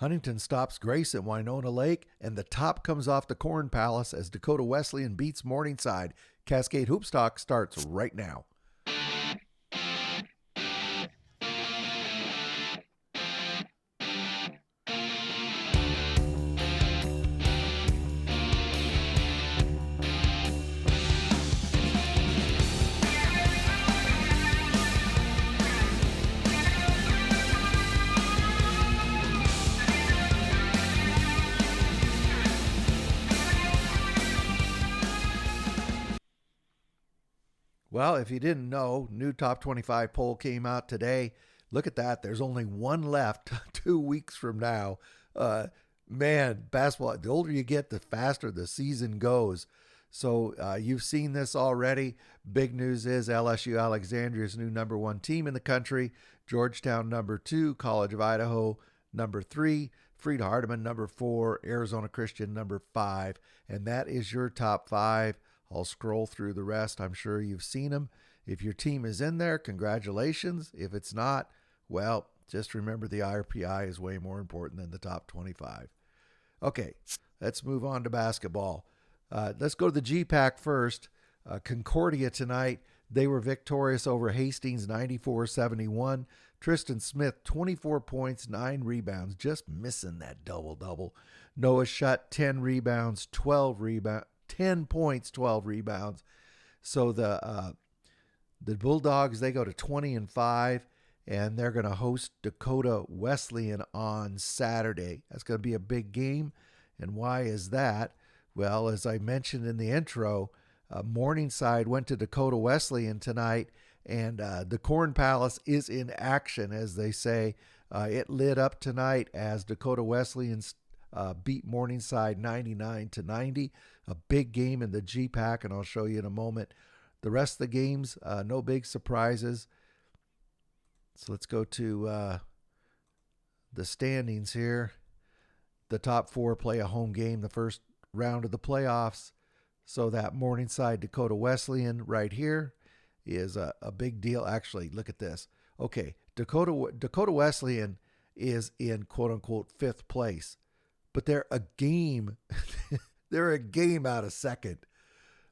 Huntington stops Grace at Winona Lake, and the top comes off the Corn Palace as Dakota Wesleyan beats Morningside. Cascade Hoops Talk starts right now. Well, if you didn't know, new top 25 poll came out today. Look at that. There's only one left 2 weeks from now. Man, basketball, the older you get, the faster the season goes. So you've seen this already. Big news is LSU Alexandria's new number 1 team in the country. Georgetown number 2, College of Idaho number 3, Freed Hardeman number 4, Arizona Christian number 5. And that is your top 5. I'll scroll through the rest. I'm sure you've seen them. If your team is in there, congratulations. If it's not, well, just remember the RPI is way more important than the top 25. Okay, let's move on to basketball. Let's go to the GPAC first. Concordia tonight, they were victorious over Hastings 94-71. Tristan Smith, 24 points, 9 rebounds, just missing that double-double. Noah Shutt, 10 rebounds, 10 points, 12 rebounds. So the Bulldogs, they go to 20-5, and they're going to host Dakota Wesleyan on Saturday. That's going to be a big game. And why is that? Well, as I mentioned in the intro, Morningside went to Dakota Wesleyan tonight, and the Corn Palace is in action, as they say. It lit up tonight as Dakota Wesleyan beat Morningside 99-90. A big game in the GPAC, and I'll show you in a moment. The rest of the games, no big surprises. So let's go to the standings here. The top 4 play a home game the first round of the playoffs. So that Morningside Dakota Wesleyan right here is a big deal. Actually, look at this. Okay, Dakota Wesleyan is in quote-unquote 5th place. But they're a game they're a game out of second.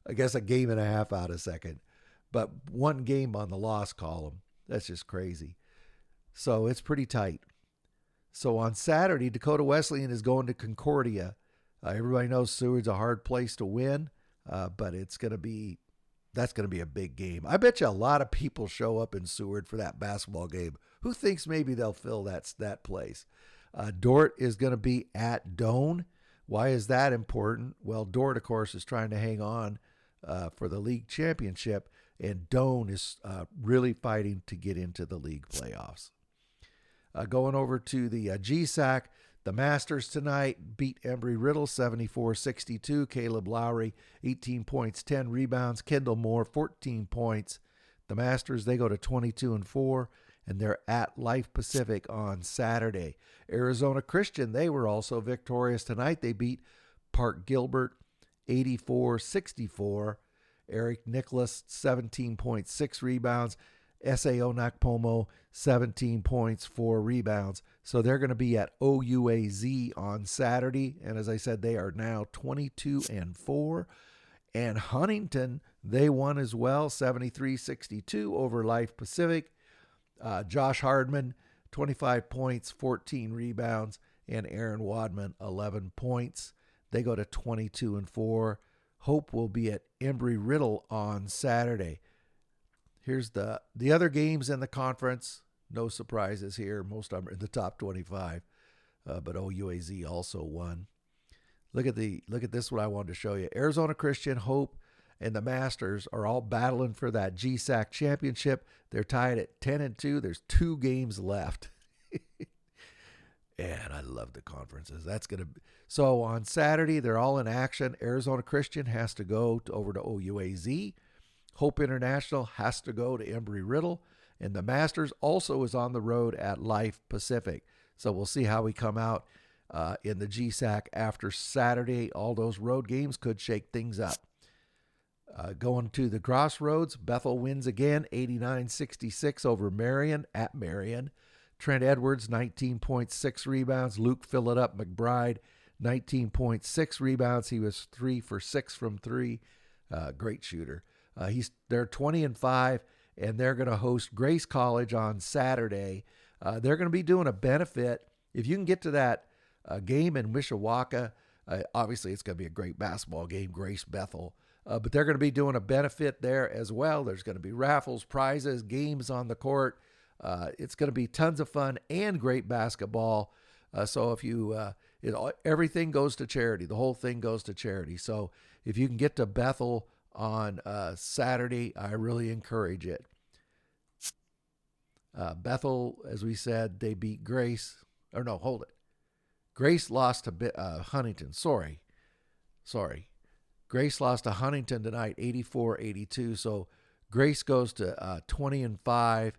I guess a game and a half out of second. But 1 game on the loss column. That's just crazy. So it's pretty tight. So on Saturday, Dakota Wesleyan is going to Concordia. Everybody knows Seward's a hard place to win, but that's going to be a big game. I bet you a lot of people show up in Seward for that basketball game. Who thinks maybe they'll fill that place? Dort is going to be at Doane. Why is that important? Well, Dort, of course, is trying to hang on for the league championship, and Doane is really fighting to get into the league playoffs. Going over to the GSAC, the Masters tonight beat Embry-Riddle 74-62. Caleb Lowry, 18 points, 10 rebounds. Kendall Moore, 14 points. The Masters, they go to 22-4. And they're at Life Pacific on Saturday. Arizona Christian, they were also victorious tonight. They beat Park Gilbert 84-64. Eric Nicholas, 17.6 rebounds. S.A.O. Nakpomo, 17 points, 4 rebounds. So they're going to be at OUAZ on Saturday. And as I said, they are now 22-4. And Huntington, they won as well, 73-62 over Life Pacific. Josh Hardman, 25 points, 14 rebounds, and Aaron Wadman, 11 points. They go to 22-4. Hope will be at Embry-Riddle on Saturday. Here's the other games in the conference. No surprises here. Most of them are in the top 25, but OUAZ also won. Look at this. What I wanted to show you: Arizona Christian, Hope, and the Masters are all battling for that GSAC championship. They're tied at 10-2. There's 2 games left. And I love the conferences. So on Saturday, they're all in action. Arizona Christian has to go over to OUAZ. Hope International has to go to Embry-Riddle. And the Masters also is on the road at Life Pacific. So we'll see how we come out in the GSAC after Saturday. All those road games could shake things up. Going to the Crossroads, Bethel wins again, 89-66 over Marion at Marion. Trent Edwards, 19.6 rebounds. Luke Fill It Up McBride, 19.6 rebounds. He was 3 for 6 from 3. Great shooter. They're 20-5, and they're going to host Grace College on Saturday. They're going to be doing a benefit. If you can get to that game in Mishawaka, obviously it's going to be a great basketball game, Grace Bethel. But they're going to be doing a benefit there as well. There's going to be raffles, prizes, games on the court. It's going to be tons of fun and great basketball. So if you, everything goes to charity. The whole thing goes to charity. So if you can get to Bethel on Saturday, I really encourage it. Bethel, as we said, they beat Grace. Or no, hold it. Grace lost to Huntington. Sorry. Grace lost to Huntington tonight, 84-82. So Grace goes to 20-5,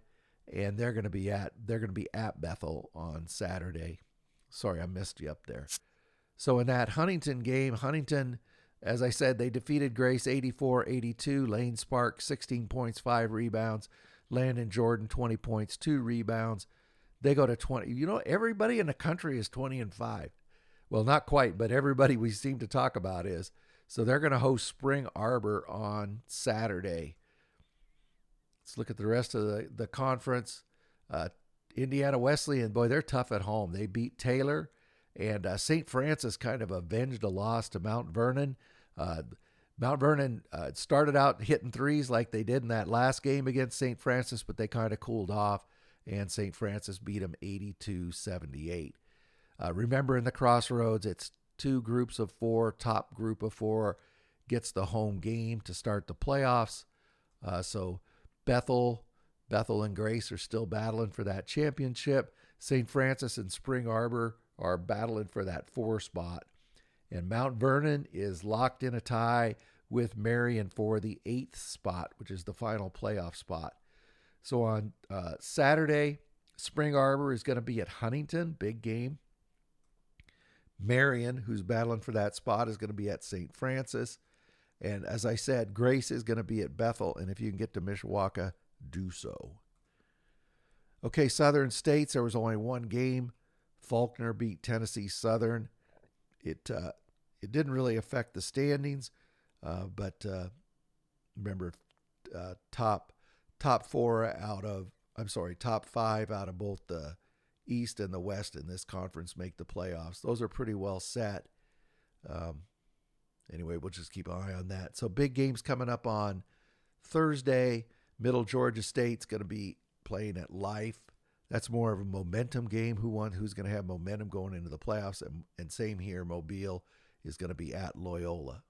and they're going to be at Bethel on Saturday. Sorry, I missed you up there. So in that Huntington game, Huntington, as I said, they defeated Grace 84-82. Lane Spark, 16 points, 5 rebounds. Landon Jordan, 20 points, 2 rebounds. They go to 20. You know, everybody in the country is 20-5. Well, not quite, but everybody we seem to talk about is. So they're going to host Spring Arbor on Saturday. Let's look at the rest of the conference. Indiana Wesleyan, boy, they're tough at home. They beat Taylor, and St. Francis kind of avenged a loss to Mount Vernon. Mount Vernon started out hitting threes like they did in that last game against St. Francis, but they kind of cooled off, and St. Francis beat them 82-78. Remember, in the Crossroads, it's 2 groups of 4. Top group of 4 gets the home game to start the playoffs. So Bethel and Grace are still battling for that championship. St. Francis and Spring Arbor are battling for that 4 spot. And Mount Vernon is locked in a tie with Marion for the 8th spot, which is the final playoff spot. So on Saturday, Spring Arbor is going to be at Huntington, big game. Marion, who's battling for that spot, is going to be at St. Francis. And as I said, Grace is going to be at Bethel. And if you can get to Mishawaka, do so. Okay, Southern States, there was only one game. Faulkner beat Tennessee Southern. It didn't really affect the standings, but remember, top 5 out of both the East and the West in this conference make the playoffs. Those are pretty well set. Anyway, we'll just keep an eye on that. So big games coming up on Thursday. Middle Georgia State's going to be playing at Life. That's more of a momentum game. Who's going to have momentum going into the playoffs? And same here, Mobile is going to be at Loyola.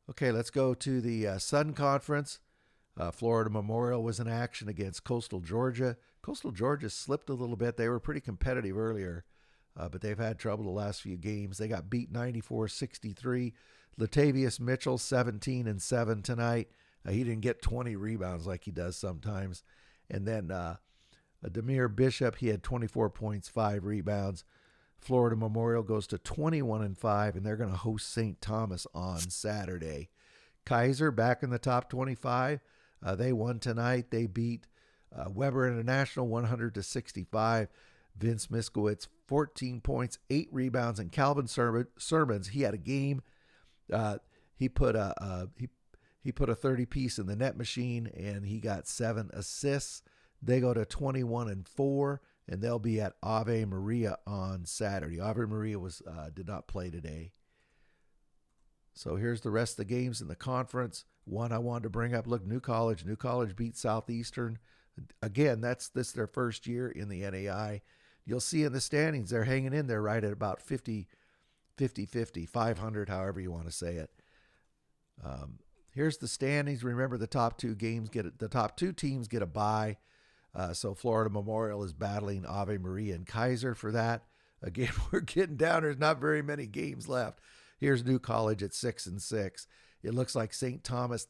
Okay, let's go to the Sun Conference. Florida Memorial was in action against Coastal Georgia. Coastal Georgia slipped a little bit. They were pretty competitive earlier, but they've had trouble the last few games. They got beat 94-63. Latavius Mitchell, 17-7 tonight. He didn't get 20 rebounds like he does sometimes. And then Demir Bishop, he had 24 points, 5 rebounds. Florida Memorial goes to 21-5, and they're going to host St. Thomas on Saturday. Kaiser back in the top 25. They won tonight. They beat Weber International 100-65. Vince Miskowitz, 14 points, 8 rebounds, and Calvin Sermons, he had a game. He put a 30-piece in the net machine, and he got 7 assists. They go to 21-4, and they'll be at Ave Maria on Saturday. Ave Maria did not play today. So here's the rest of the games in the conference. One I wanted to bring up, look, New College. New College beat Southeastern. Again, this their first year in the NAI. You'll see in the standings, they're hanging in there right at about 50, 500, however you want to say it. Here's the standings. Remember, the top 2 teams get a bye. So Florida Memorial is battling Ave Maria and Kaiser for that. Again, we're getting down. There's not very many games left. Here's New College at 6-6. It looks like St. Thomas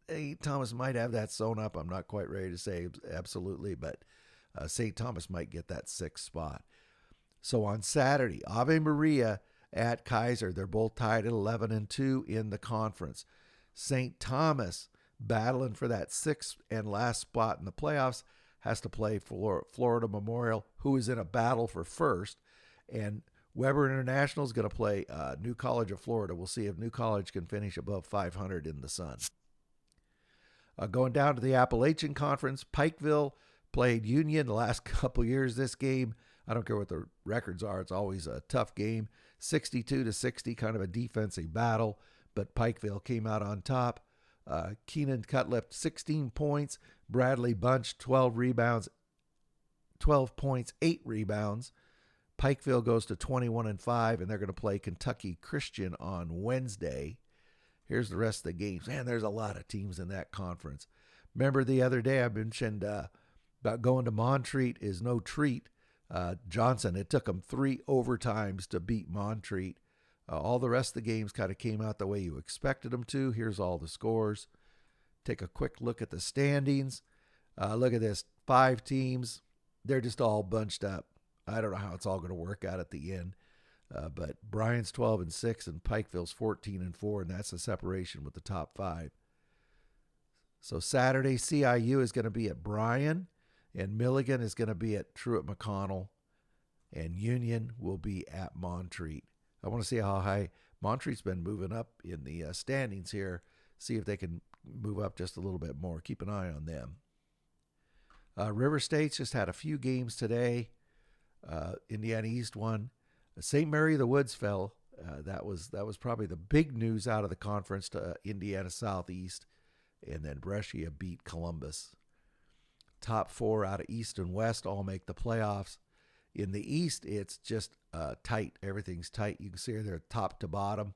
might have that sewn up. I'm not quite ready to say absolutely, but St. Thomas might get that 6th spot. So on Saturday, Ave Maria at Kaiser. They're both tied at 11-2 in the conference. St. Thomas battling for that 6th and last spot in the playoffs. has to play Florida Memorial, who is in a battle for first. And Weber International is going to play New College of Florida. We'll see if New College can finish above 500 in the Sun. Going down to the Appalachian Conference, Pikeville played Union the last couple years. This game, I don't care what the records are, it's always a tough game. 62-60, kind of a defensive battle, but Pikeville came out on top. Keenan Cutlip, 16 points. Bradley Bunch, 12 rebounds, 12 points, 8 rebounds. Pikeville goes to 21-5, and they're going to play Kentucky Christian on Wednesday. Here's the rest of the games. Man, there's a lot of teams in that conference. Remember the other day I mentioned about going to Montreat is no treat. Johnson, it took them 3 overtimes to beat Montreat. All the rest of the games kind of came out the way you expected them to. Here's all the scores. Take a quick look at the standings. Look at this. 5 teams. They're just all bunched up. I don't know how it's all going to work out at the end. But Bryan's 12-6 and Pikeville's 14-4, and that's the separation with the top 5. So Saturday, CIU is going to be at Bryan, and Milligan is going to be at Truett-McConnell, and Union will be at Montreat. I want to see how high Montreat's been moving up in the standings here, see if they can move up just a little bit more. Keep an eye on them. River State's just had a few games today. Indiana East won. St. Mary of the Woods fell. That was probably the big news out of the conference to Indiana Southeast. And then Brescia beat Columbus. Top 4 out of East and West all make the playoffs. In the East, it's just tight. Everything's tight. You can see they're top to bottom.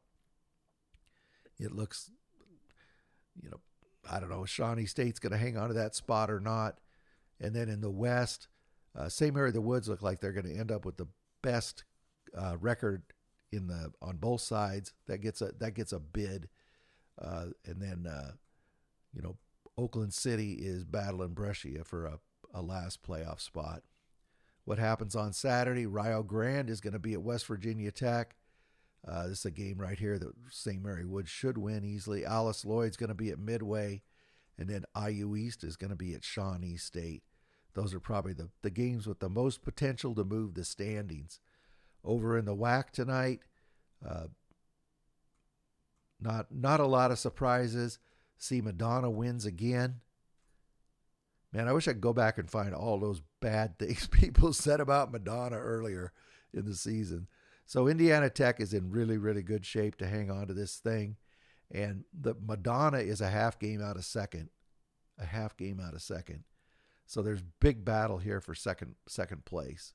It looks, I don't know if Shawnee State's going to hang on to that spot or not. And then in the West, St. Mary of the Woods look like they're going to end up with the best record on both sides. That gets a bid. And then Oakland City is battling Brescia for a last playoff spot. What happens on Saturday? Rio Grande is going to be at West Virginia Tech. This is a game right here that St. Mary Woods should win easily. Alice Lloyd's going to be at Midway. And then IU East is going to be at Shawnee State. Those are probably the games with the most potential to move the standings. Over in the WAC tonight, not a lot of surprises. See, Madonna wins again. Man, I wish I could go back and find all those bad things people said about Madonna earlier in the season. So Indiana Tech is in really, really good shape to hang on to this thing. And the Madonna is a half game out of second. So there's big battle here for second place.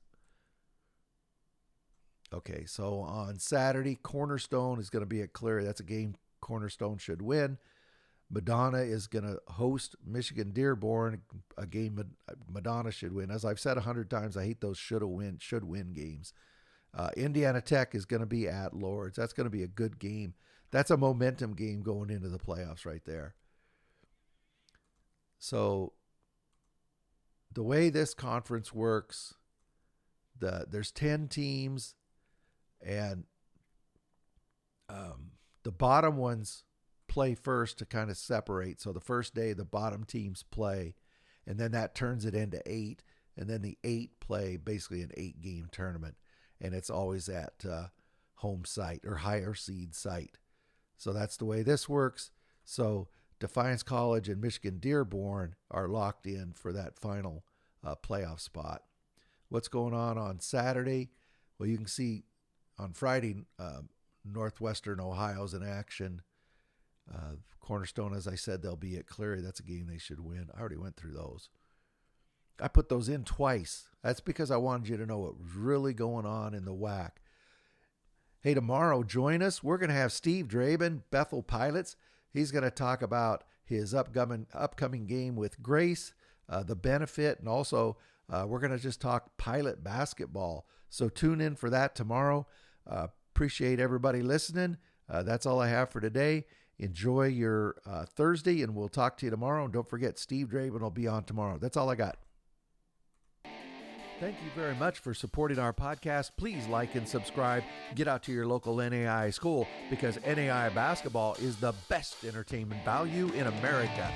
Okay, so on Saturday, Cornerstone is going to be at Cleary. That's a game Cornerstone should win. Madonna is going to host Michigan Dearborn, a game Madonna should win. As I've said 100 times, I hate those should win games. Indiana Tech is going to be at Lourdes. That's going to be a good game. That's a momentum game going into the playoffs right there. So the way this conference works, there's 10 teams, and the bottom ones play first to kind of separate. So the first day, the bottom teams play, and then that turns it into 8, and then the 8 play basically an 8-game tournament, and it's always at home site or higher seed site. So that's the way this works. So Defiance College and Michigan Dearborn are locked in for that final playoff spot. What's going on Saturday? Well, you can see on Friday, Northwestern Ohio's in action. Cornerstone, as I said, they'll be at Cleary. That's a game they should win. I already went through those. I put those in twice. That's because I wanted you to know what was really going on in the WAC. Hey, tomorrow, join us. We're going to have Steve Draben, Bethel Pilots. He's going to talk about his upcoming game with Grace, the benefit, and also we're going to just talk Pilot basketball. So tune in for that tomorrow. Appreciate everybody listening. That's all I have for today. Enjoy your Thursday, and we'll talk to you tomorrow. And don't forget, Steve Draben will be on tomorrow. That's all I got. Thank you very much for supporting our podcast. Please like and subscribe. Get out to your local NAIA school, because NAIA Basketball is the best entertainment value in America.